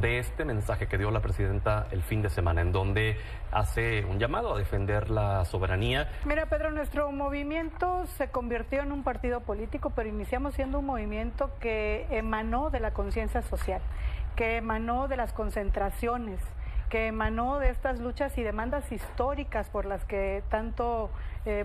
de este mensaje que dio la presidenta el fin de semana, en donde hace un llamado a defender la soberanía. Mira, Pedro, nuestro movimiento se convirtió en un partido político, pero iniciamos siendo un movimiento que emanó de la conciencia social, que emanó de las concentraciones, que emanó de estas luchas y demandas históricas por las que tanto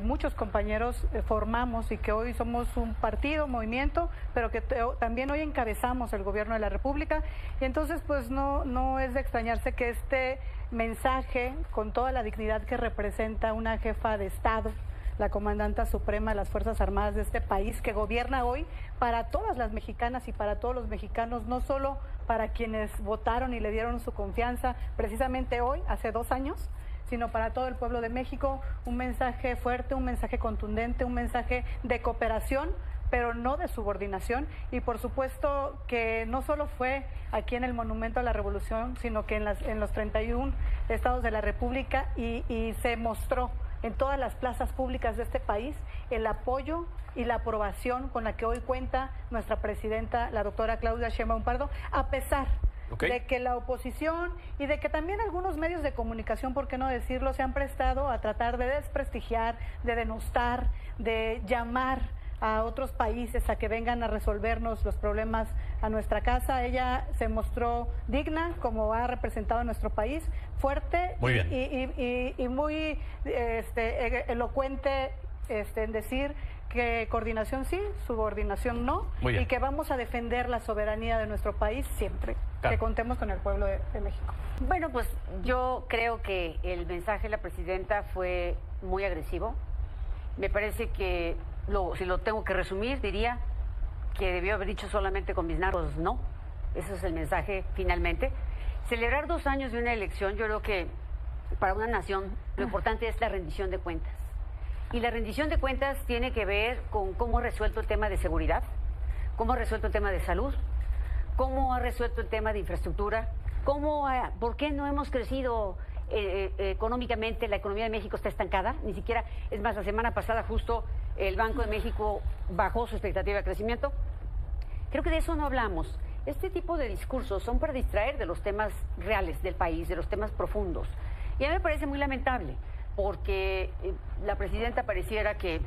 muchos compañeros formamos y que hoy somos un partido, movimiento, pero que también hoy encabezamos el gobierno de la República. Y entonces pues no es de extrañarse que este mensaje, con toda la dignidad que representa una jefa de Estado, la comandanta suprema de las Fuerzas Armadas de este país, que gobierna hoy para todas las mexicanas y para todos los mexicanos, no solo para quienes votaron y le dieron su confianza precisamente hoy, hace 2 años, sino para todo el pueblo de México, un mensaje fuerte, un mensaje contundente, un mensaje de cooperación, pero no de subordinación. Y por supuesto que no solo fue aquí en el Monumento a la Revolución, sino que en los 31 estados de la República y se mostró en todas las plazas públicas de este país el apoyo y la aprobación con la que hoy cuenta nuestra presidenta, la doctora Claudia Sheinbaum Pardo, a pesar de que la oposición y de que también algunos medios de comunicación, por qué no decirlo, se han prestado a tratar de desprestigiar, de denostar, de llamar a otros países a que vengan a resolvernos los problemas a nuestra casa. Ella se mostró digna, como ha representado a nuestro país, fuerte y muy elocuente en decir que coordinación sí, subordinación no, y que vamos a defender la soberanía de nuestro país siempre, que contemos con el pueblo de México. Bueno, pues yo creo que el mensaje de la presidenta fue muy agresivo. Me parece que, si lo tengo que resumir, diría que debió haber dicho solamente con mis narcos no. Ese es el mensaje finalmente. Celebrar 2 años de una elección, yo creo que para una nación lo importante es la rendición de cuentas. Y la rendición de cuentas tiene que ver con cómo ha resuelto el tema de seguridad, cómo ha resuelto el tema de salud, cómo ha resuelto el tema de infraestructura, por qué no hemos crecido económicamente. La economía de México está estancada, ni siquiera, es más, la semana pasada justo el Banco de México bajó su expectativa de crecimiento. Creo que de eso no hablamos. Este tipo de discursos son para distraer de los temas reales del país, de los temas profundos. Y a mí me parece muy lamentable, porque la presidenta pareciera que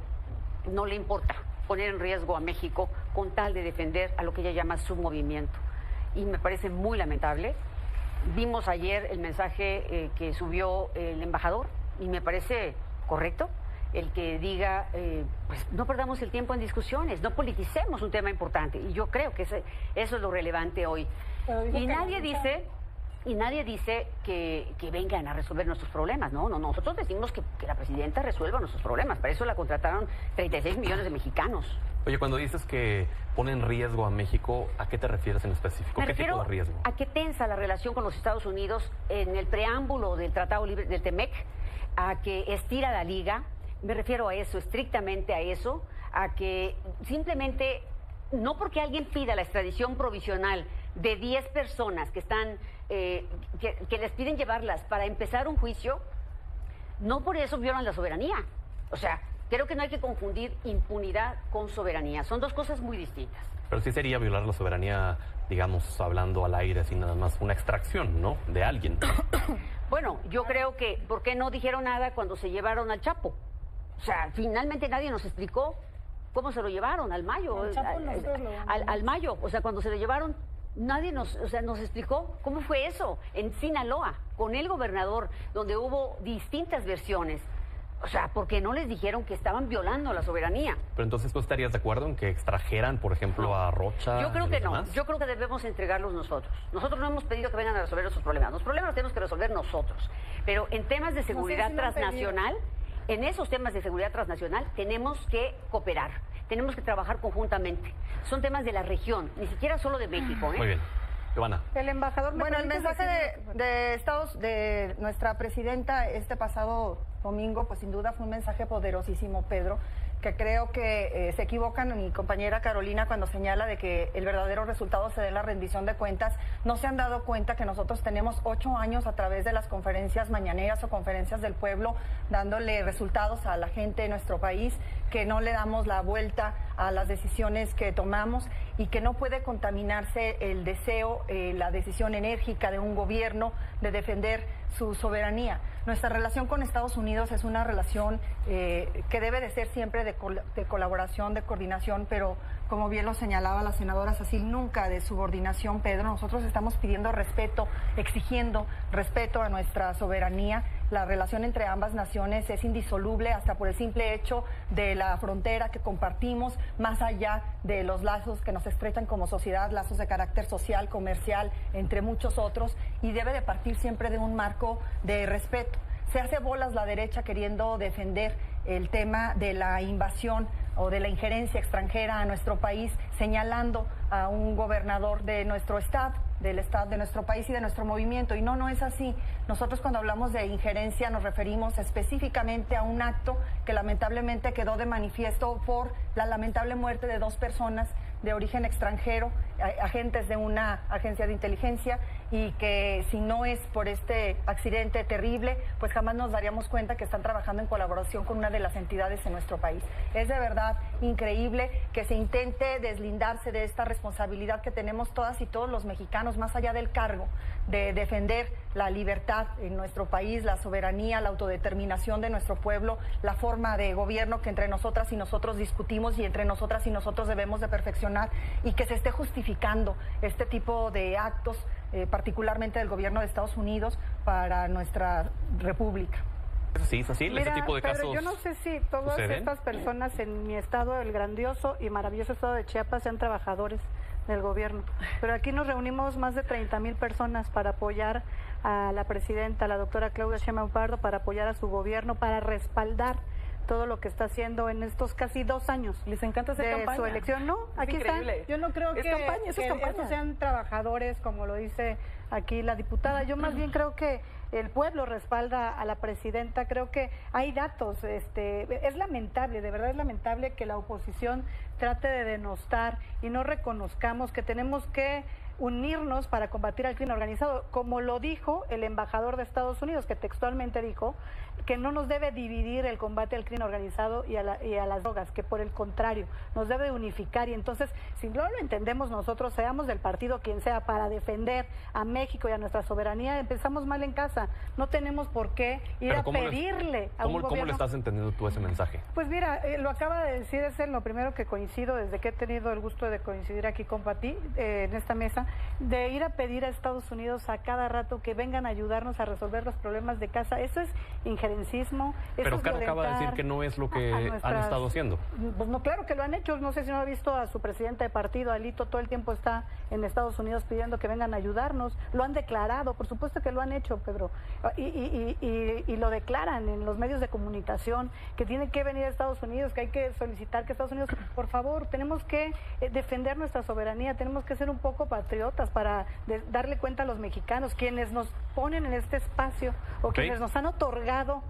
no le importa poner en riesgo a México con tal de defender a lo que ella llama su movimiento. Y me parece muy lamentable. Vimos ayer el mensaje que subió el embajador y me parece correcto el que diga, pues no perdamos el tiempo en discusiones, no politicemos un tema importante. Y yo creo que eso es lo relevante hoy. Y nadie dice que vengan a resolver nuestros problemas. No, nosotros decimos que la presidenta resuelva nuestros problemas. Para eso la contrataron 36 millones de mexicanos. Oye, cuando dices que pone en riesgo a México, ¿a qué te refieres en específico? ¿Qué tipo de riesgo? A que tensa la relación con los Estados Unidos en el preámbulo del Tratado Libre del TEMEC, a que estira la liga. Me refiero a eso, estrictamente a eso, a que simplemente, no porque alguien pida la extradición provisional de 10 personas que están, que les piden llevarlas para empezar un juicio, no por eso violan la soberanía. O sea, creo que no hay que confundir impunidad con soberanía. Son 2 cosas muy distintas. Pero sí sería violar la soberanía, digamos, hablando al aire, así nada más, una extracción, ¿no?, de alguien. Bueno, yo creo que, ¿por qué no dijeron nada cuando se llevaron al Chapo? O sea, finalmente nadie nos explicó cómo se lo llevaron al Mayo. Al Mayo, o sea, cuando se lo llevaron, nadie nos explicó cómo fue eso en Sinaloa, con el gobernador, donde hubo distintas versiones. O sea, porque no les dijeron que estaban violando la soberanía. Pero entonces, ¿tú estarías de acuerdo en que extrajeran, por ejemplo, a Rocha? Yo creo que no. Yo creo que debemos entregarlos nosotros. Nosotros no hemos pedido que vengan a resolver nuestros problemas. Los problemas los tenemos que resolver nosotros. Pero en temas de seguridad transnacional, en esos temas de seguridad transnacional, tenemos que cooperar. Tenemos que trabajar conjuntamente. Son temas de la región, ni siquiera solo de México, ¿eh? Muy bien. Giovanna. El embajador... Bueno, el mensaje de nuestra presidenta este pasado domingo, pues sin duda fue un mensaje poderosísimo, Pedro, que creo que se equivocan mi compañera Carolina cuando señala de que el verdadero resultado se dé en la rendición de cuentas. No se han dado cuenta que nosotros tenemos 8 años a través de las conferencias mañaneras o conferencias del pueblo, dándole resultados a la gente de nuestro país, que no le damos la vuelta a las decisiones que tomamos y que no puede contaminarse el deseo, la decisión enérgica de un gobierno de defender su soberanía. Nuestra relación con Estados Unidos es una relación que debe de ser siempre de colaboración, de coordinación, pero como bien lo señalaba la senadora Sacil, nunca de subordinación, Pedro. Nosotros estamos pidiendo respeto, exigiendo respeto a nuestra soberanía. La relación entre ambas naciones es indisoluble hasta por el simple hecho de la frontera que compartimos, más allá de los lazos que nos estrechan como sociedad, lazos de carácter social, comercial, entre muchos otros, y debe de partir siempre de un marco de respeto. Se hace bolas la derecha queriendo defender el tema de la invasión o de la injerencia extranjera a nuestro país, señalando a un gobernador de nuestro estado, del estado de nuestro país y de nuestro movimiento. Y no es así. Nosotros cuando hablamos de injerencia nos referimos específicamente a un acto que lamentablemente quedó de manifiesto por la lamentable muerte de 2 personas de origen extranjero, agentes de una agencia de inteligencia, y que si no es por este accidente terrible, pues jamás nos daríamos cuenta que están trabajando en colaboración con una de las entidades en nuestro país. Es de verdad increíble que se intente deslindarse de esta responsabilidad que tenemos todas y todos los mexicanos, más allá del cargo de defender la libertad en nuestro país, la soberanía, la autodeterminación de nuestro pueblo, la forma de gobierno que entre nosotras y nosotros discutimos y entre nosotras y nosotros debemos de perfeccionar, y que se esté justificando este tipo de actos, particularmente del gobierno de Estados Unidos, para nuestra república. Sí, Sacil, Mira, ese tipo de casos. pero yo no sé si todas ¿suceden? estas personas en mi estado, el grandioso y maravilloso estado de Chiapas, sean trabajadores del gobierno. Pero aquí nos reunimos más de 30,000 personas para apoyar a la presidenta, la doctora Claudia Sheinbaum Pardo, para apoyar a su gobierno, para respaldar todo lo que está haciendo en estos casi 2 años. Les encanta hacer de campaña. su elección. No, Es aquí increíble. están. Yo no creo Es que, campaña, eso es campaña. estos sean trabajadores, como lo dice aquí la diputada. Yo más bien creo que el pueblo respalda a la presidenta. Creo que hay datos. Es lamentable, de verdad es lamentable que la oposición trate de denostar y no reconozcamos que tenemos que unirnos para combatir al crimen organizado, como lo dijo el embajador de Estados Unidos, que textualmente dijo que no nos debe dividir el combate al crimen organizado y a las drogas, que por el contrario nos debe unificar. Y entonces, si no lo entendemos nosotros, seamos del partido quien sea, para defender a México y a nuestra soberanía, empezamos mal en casa. No tenemos por qué ir a pedirle a un gobierno. ¿Cómo le estás entendiendo tú ese mensaje? Pues mira, lo acaba de decir, es en lo primero que coincido desde que he tenido el gusto de coincidir aquí con Pati, en esta mesa, de ir a pedir a Estados Unidos a cada rato que vengan a ayudarnos a resolver los problemas de casa. Eso es injerencismo. Pero Caro acaba de decir que no es lo que han estado haciendo. Pues no, claro que lo han hecho. No sé si no ha visto a su presidenta de partido, Alito, todo el tiempo está en Estados Unidos pidiendo que vengan a ayudarnos. Lo han declarado, por supuesto que lo han hecho, Pedro. Y lo declaran en los medios de comunicación, que tienen que venir a Estados Unidos, que hay que solicitar que Estados Unidos, por favor, tenemos que defender nuestra soberanía, tenemos que ser un poco patriotas para darle cuenta a los mexicanos, quienes nos ponen en este espacio o quienes nos han otorgado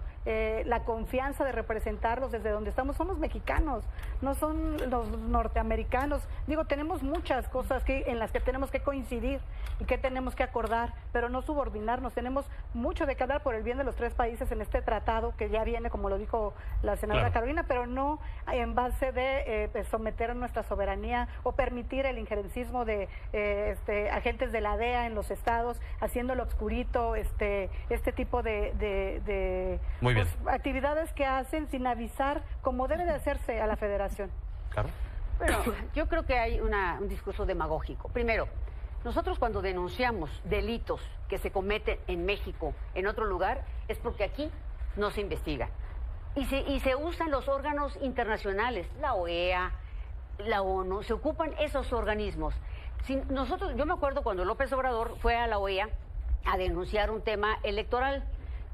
la confianza de representarlos desde donde estamos. Son los mexicanos, no son los norteamericanos. Digo, tenemos muchas cosas en las que tenemos que coincidir y que tenemos que acordar, pero no subordinarnos. Tenemos mucho de qué hablar por el bien de los 3 países en este tratado que ya viene, como lo dijo la senadora Carolina, pero no en base de someter a nuestra soberanía o permitir el injerencismo de agentes de la DEA en los estados, haciéndolo obscurito, este tipo de Muy bien. actividades que hacen sin avisar, como debe de hacerse a la federación. Claro. Bueno, yo creo que hay un discurso demagógico. Primero, nosotros cuando denunciamos delitos que se cometen en México, en otro lugar, es porque aquí no se investiga. Y se usan los órganos internacionales, la OEA, la ONU, se ocupan esos organismos. Yo me acuerdo cuando López Obrador fue a la OEA a denunciar un tema electoral.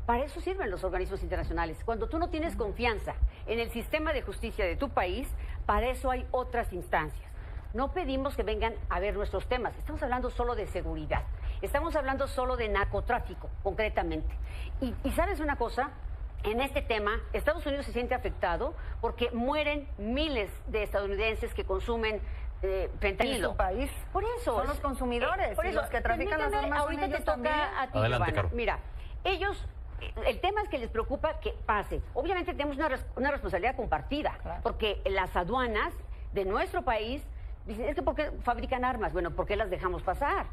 Para eso sirven los organismos internacionales. Cuando tú no tienes confianza en el sistema de justicia de tu país, para eso hay otras instancias. No pedimos que vengan a ver nuestros temas. Estamos hablando solo de seguridad. Estamos hablando solo de narcotráfico, concretamente. Y ¿sabes una cosa? En este tema, Estados Unidos se siente afectado porque mueren miles de estadounidenses que consumen fentanilo. En su país. Por eso. Son los consumidores. Por eso, los que trafican las armas son ahorita ellos te toca también. a ti, Adelante, Giovanna. Caro. Mira, ellos... El tema es que les preocupa que pase. Obviamente tenemos una responsabilidad compartida, porque las aduanas de nuestro país Dicen, es que ¿por qué fabrican armas? Bueno, ¿por qué las dejamos pasar?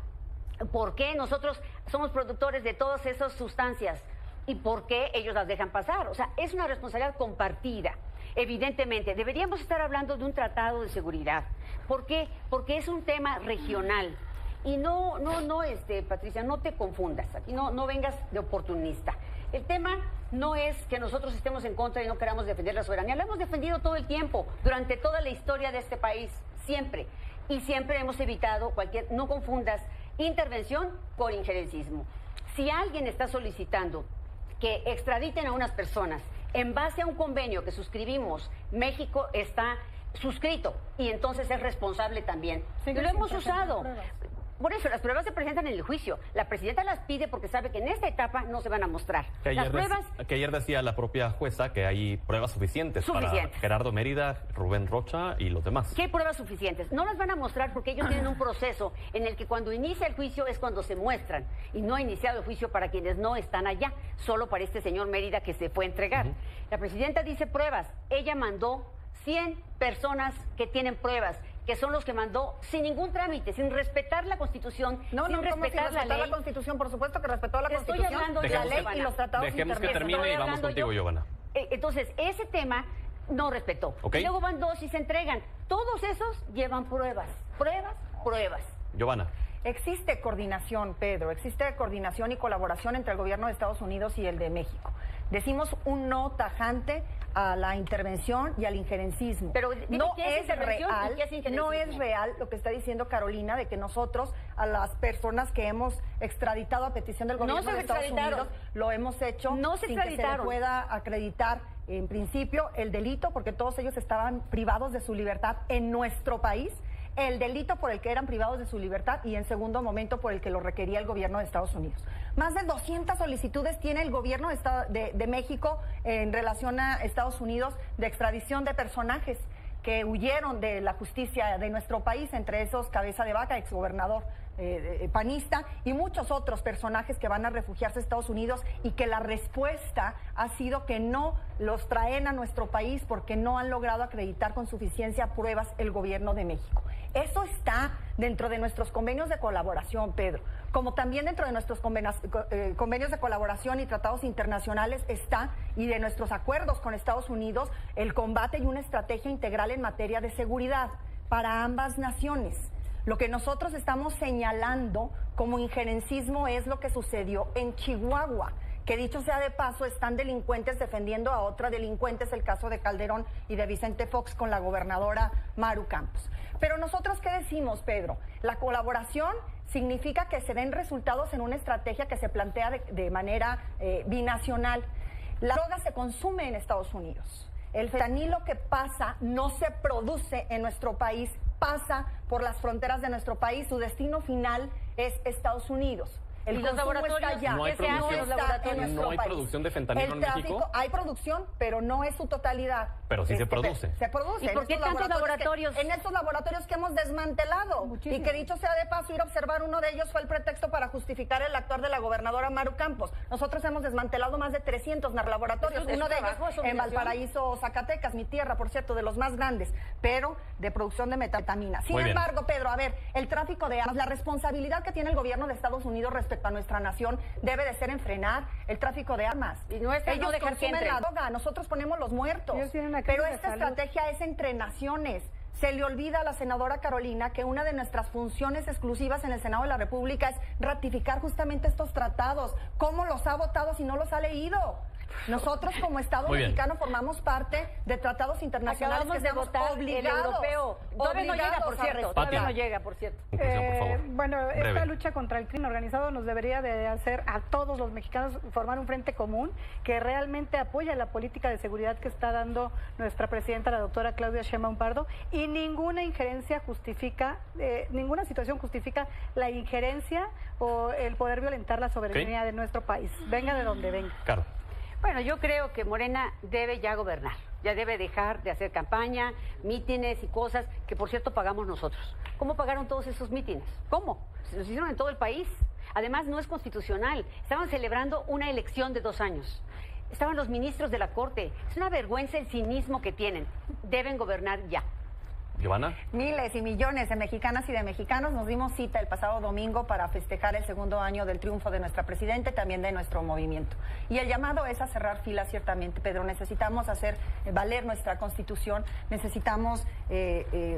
¿Por qué nosotros somos productores de todas esas sustancias? ¿Y por qué ellos las dejan pasar? O sea, es una responsabilidad compartida. Evidentemente, deberíamos estar hablando de un tratado de seguridad. ¿Por qué? Porque es un tema regional. Y no, Patricia, no te confundas. Aquí no vengas de oportunista. El tema no es que nosotros estemos en contra y no queramos defender la soberanía. La hemos defendido todo el tiempo, durante toda la historia de este país, siempre. Y siempre hemos evitado no confundas intervención con injerencismo. Si alguien está solicitando que extraditen a unas personas en base a un convenio que suscribimos, México está suscrito y entonces es responsable también. Y lo hemos usado. Por eso, las pruebas se presentan en el juicio. La presidenta las pide porque sabe que en esta etapa no se van a mostrar. Que Ayer decía la propia jueza que hay pruebas suficientes para Gerardo Mérida, Rubén Rocha y los demás. ¿Qué pruebas suficientes? No las van a mostrar porque ellos tienen un proceso en el que cuando inicia el juicio es cuando se muestran. Y no ha iniciado el juicio para quienes no están allá, solo para este señor Mérida que se fue a entregar. La presidenta dice pruebas. Ella mandó 100 personas que tienen pruebas, que son los que mandó sin ningún trámite, sin respetar la Constitución, sin respetar la ley. La Constitución, por supuesto que respetó la Constitución, la ley y los tratados internacionales. Dejemos que termine y vamos contigo, Giovanna. Entonces, ese tema no respetó. Okay. Y luego van 2 y se entregan. Todos esos llevan pruebas. Giovanna. Existe coordinación, Pedro, existe coordinación y colaboración entre el gobierno de Estados Unidos y el de México. Decimos un no tajante a la intervención y al injerencismo. Pero no es real lo que está diciendo Carolina de que nosotros a las personas que hemos extraditado a petición del gobierno de Estados Unidos lo hemos hecho sin que se le pueda acreditar en principio el delito, porque todos ellos estaban privados de su libertad en nuestro país. El delito por el que eran privados de su libertad y en segundo momento por el que lo requería el gobierno de Estados Unidos. Más de 200 solicitudes tiene el gobierno de México en relación a Estados Unidos de extradición de personajes que huyeron de la justicia de nuestro país, entre esos Cabeza de Vaca, exgobernador panista, y muchos otros personajes que van a refugiarse a Estados Unidos y que la respuesta ha sido que no los traen a nuestro país porque no han logrado acreditar con suficiencia pruebas el gobierno de México. Eso está dentro de nuestros convenios de colaboración, Pedro, como también dentro de nuestros convenios de colaboración y tratados internacionales está, y de nuestros acuerdos con Estados Unidos, el combate y una estrategia integral en materia de seguridad para ambas naciones. Lo que nosotros estamos señalando como injerencismo es lo que sucedió en Chihuahua, que dicho sea de paso, están delincuentes defendiendo a otra delincuente, es el caso de Calderón y de Vicente Fox con la gobernadora Maru Campos. Pero nosotros, ¿qué decimos, Pedro? La colaboración significa que se den resultados en una estrategia que se plantea de manera binacional. La droga se consume en Estados Unidos. El fentanilo que pasa no se produce en nuestro país, pasa por las fronteras de nuestro país, su destino final es Estados Unidos. El consumo está allá. No hay producción de fentanilo en México. Hay producción, pero no es su totalidad. Pero sí se produce. Se produce. ¿Y por qué tantos laboratorios? En estos laboratorios que hemos desmantelado. Muchísimo. Y que dicho sea de paso, ir a observar uno de ellos fue el pretexto para justificar el actuar de la gobernadora Maru Campos. Nosotros hemos desmantelado más de 300 laboratorios. Uno de ellos en Valparaíso, Zacatecas, mi tierra, por cierto, de los más grandes, pero de producción de metanfetamina. Sin embargo, Pedro, a ver, el tráfico de armas, la responsabilidad que tiene el gobierno de Estados Unidos respecto a nuestra nación debe de ser en frenar el tráfico de armas. Y ellos no dejar consumen la droga, nosotros ponemos los muertos. Pero esta estrategia es entre naciones. Se le olvida a la senadora Carolina que una de nuestras funciones exclusivas en el Senado de la República es ratificar justamente estos tratados. ¿Cómo los ha votado si no los ha leído? Nosotros como Estado mexicano formamos parte de tratados internacionales. Acabamos de votar el europeo. Todavía no llega, por cierto. Todavía no llega, por cierto. Bueno, esta lucha contra el crimen organizado nos debería de hacer a todos los mexicanos formar un frente común que realmente apoya la política de seguridad que está dando nuestra presidenta, la doctora Claudia Sheinbaum Pardo, y ninguna injerencia justifica, ninguna situación justifica la injerencia o el poder violentar la soberanía de nuestro país, venga de donde venga. Claro. Bueno, yo creo que Morena debe ya gobernar, ya debe dejar de hacer campaña, mítines y cosas que, por cierto, pagamos nosotros. ¿Cómo pagaron todos esos mítines? ¿Cómo? Se los hicieron en todo el país. Además, no es constitucional. Estaban celebrando una elección de 2 años. Estaban los ministros de la Corte. Es una vergüenza el cinismo que tienen. Deben gobernar ya. Giovanna. Miles y millones de mexicanas y de mexicanos nos dimos cita el pasado domingo para festejar el segundo año del triunfo de nuestra presidenta y también de nuestro movimiento. Y el llamado es a cerrar filas, ciertamente, Pedro. Necesitamos hacer valer nuestra Constitución, necesitamos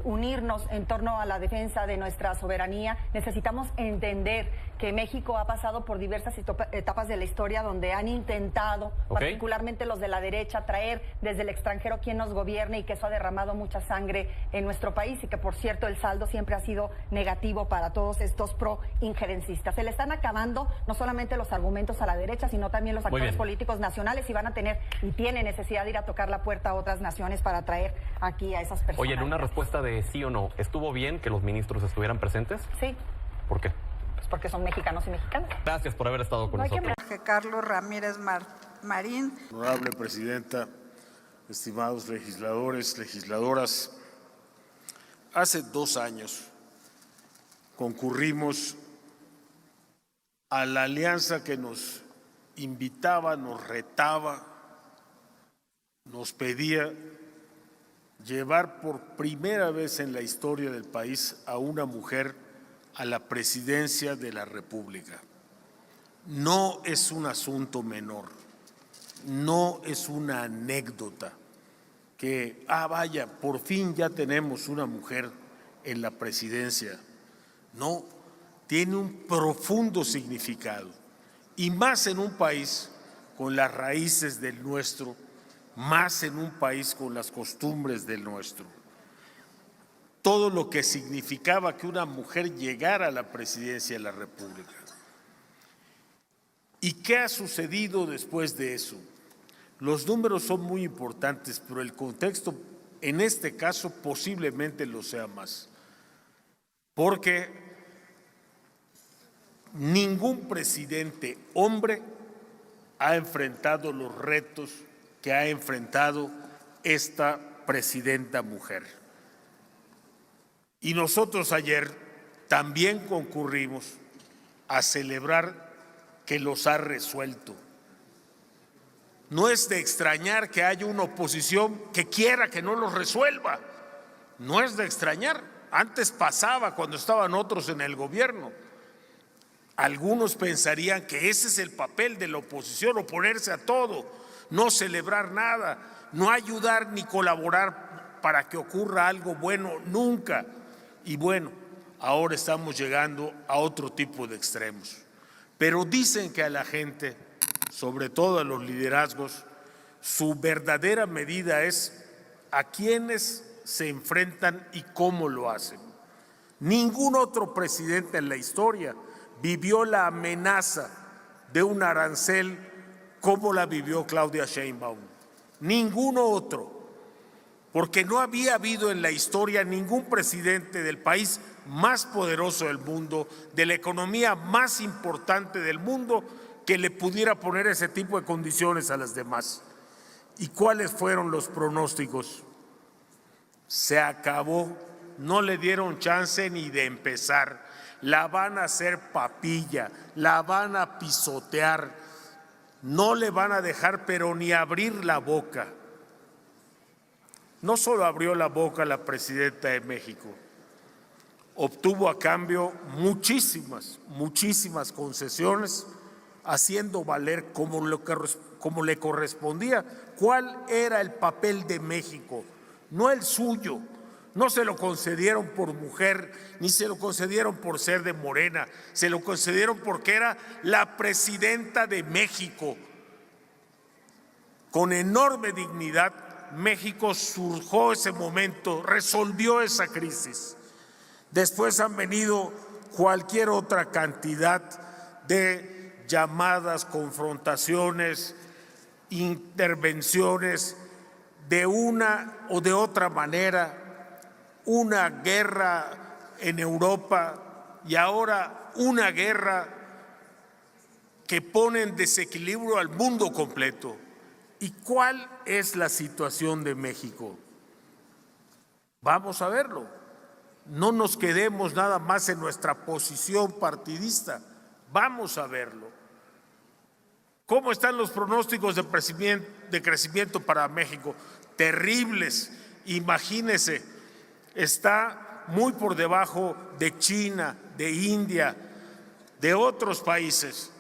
unirnos en torno a la defensa de nuestra soberanía, necesitamos entender que México ha pasado por diversas etapas de la historia donde han intentado, particularmente los de la derecha, traer desde el extranjero quien nos gobierne y que eso ha derramado mucha sangre en nuestro país y que, por cierto, el saldo siempre ha sido negativo para todos estos pro-injerencistas. Se le están acabando no solamente los argumentos a la derecha, sino también los actores políticos nacionales y van a tener y tienen necesidad de ir a tocar la puerta a otras naciones para traer aquí a esas personas. Oye, en una respuesta de sí o no, ¿estuvo bien que los ministros estuvieran presentes? Sí. ¿Por qué? Porque son mexicanos y mexicanas. Gracias por haber estado con nosotros. Jorge Carlos Ramírez Marín. Honorable Presidenta, estimados legisladores, legisladoras, hace 2 años concurrimos a la alianza que nos invitaba, nos retaba, nos pedía llevar por primera vez en la historia del país a una mujer a la presidencia de la República. No es un asunto menor, no es una anécdota que, vaya, por fin ya tenemos una mujer en la presidencia. No, tiene un profundo significado, y más en un país con las raíces del nuestro, más en un país con las costumbres del nuestro. Todo lo que significaba que una mujer llegara a la presidencia de la República. ¿Y qué ha sucedido después de eso? Los números son muy importantes, pero el contexto en este caso posiblemente lo sea más. Porque ningún presidente hombre ha enfrentado los retos que ha enfrentado esta presidenta mujer. Y nosotros ayer también concurrimos a celebrar que los ha resuelto. No es de extrañar que haya una oposición que quiera que no los resuelva. No es de extrañar. Antes pasaba cuando estaban otros en el gobierno. Algunos pensarían que ese es el papel de la oposición, oponerse a todo, no celebrar nada, no ayudar ni colaborar para que ocurra algo bueno nunca. Y bueno, ahora estamos llegando a otro tipo de extremos. Pero dicen que a la gente, sobre todo a los liderazgos, su verdadera medida es a quienes se enfrentan y cómo lo hacen. Ningún otro presidente en la historia vivió la amenaza de un arancel como la vivió Claudia Sheinbaum. Ninguno otro. Porque no había habido en la historia ningún presidente del país más poderoso del mundo, de la economía más importante del mundo, que le pudiera poner ese tipo de condiciones a las demás. ¿Y cuáles fueron los pronósticos? Se acabó, no le dieron chance ni de empezar. La van a hacer papilla, la van a pisotear, no le van a dejar pero ni abrir la boca. No solo abrió la boca la presidenta de México, obtuvo a cambio muchísimas concesiones, haciendo valer como le correspondía cuál era el papel de México, no el suyo. No se lo concedieron por mujer, ni se lo concedieron por ser de Morena, se lo concedieron porque era la presidenta de México. Con enorme dignidad, México surgió ese momento, resolvió esa crisis. Después han venido cualquier otra cantidad de llamadas, confrontaciones, intervenciones, de una o de otra manera, una guerra en Europa y ahora una guerra que pone en desequilibrio al mundo completo. ¿Y cuál es la situación de México? Vamos a verlo. No nos quedemos nada más en nuestra posición partidista. Vamos a verlo. ¿Cómo están los pronósticos de crecimiento para México? Terribles. Imagínese está muy por debajo de China, de India, de otros países,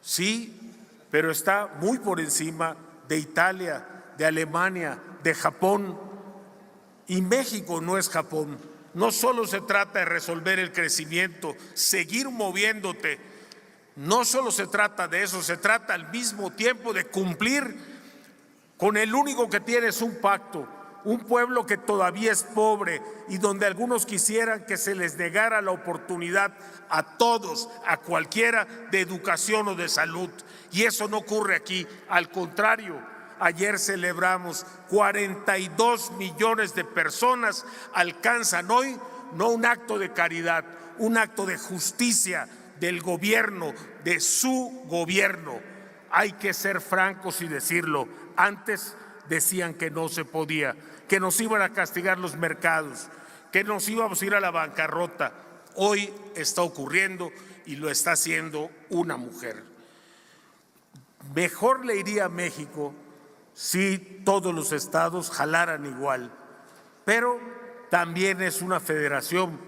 sí, pero está muy por encima de Italia, de Alemania, de Japón. Y México no es Japón. No solo se trata de resolver el crecimiento, seguir moviéndote. No solo se trata de eso, se trata al mismo tiempo de cumplir con el único que tiene es un pacto, un pueblo que todavía es pobre y donde algunos quisieran que se les negara la oportunidad a todos, a cualquiera, de educación o de salud. Y eso no ocurre aquí, al contrario. Ayer celebramos 42 millones de personas alcanzan hoy no un acto de caridad, un acto de justicia del gobierno, de su gobierno. Hay que ser francos y decirlo. Antes decían que no se podía, que nos iban a castigar los mercados, que nos íbamos a ir a la bancarrota. Hoy está ocurriendo y lo está haciendo una mujer. Mejor le iría a México si todos los estados jalaran igual, pero también es una federación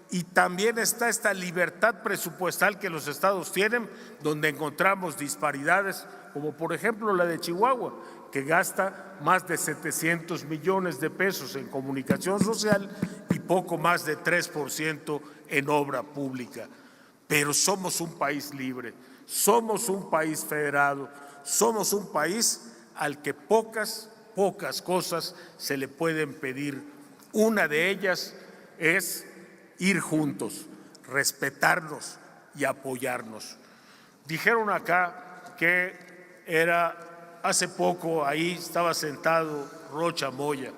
y también está esta libertad presupuestal que los estados tienen, donde encontramos disparidades, como por ejemplo la de Chihuahua, que gasta más de 700 millones de pesos en comunicación social y poco más de 3% en obra pública. Pero somos un país libre, somos un país federado, somos un país al que pocas cosas se le pueden pedir. Una de ellas es ir juntos, respetarnos y apoyarnos. Dijeron acá que hace poco ahí estaba sentado Rocha Moya.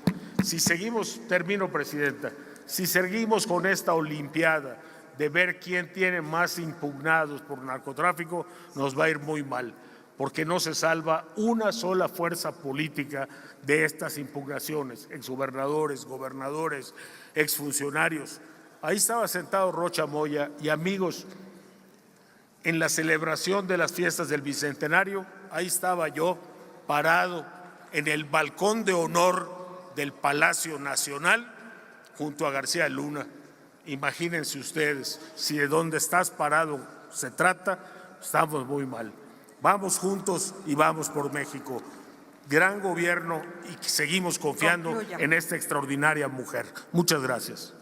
Si seguimos, termino, Presidenta, si seguimos con esta olimpiada de ver quién tiene más impugnados por narcotráfico, nos va a ir muy mal, porque no se salva una sola fuerza política de estas impugnaciones, exgobernadores, gobernadores, exfuncionarios. Ahí estaba sentado Rocha Moya y amigos, en la celebración de las fiestas del Bicentenario, ahí estaba yo parado en el balcón de honor del Palacio Nacional junto a García Luna. Imagínense ustedes, si de donde estás parado se trata, estamos muy mal. Vamos juntos y vamos por México. Gran gobierno y seguimos confiando en esta extraordinaria mujer. Muchas gracias.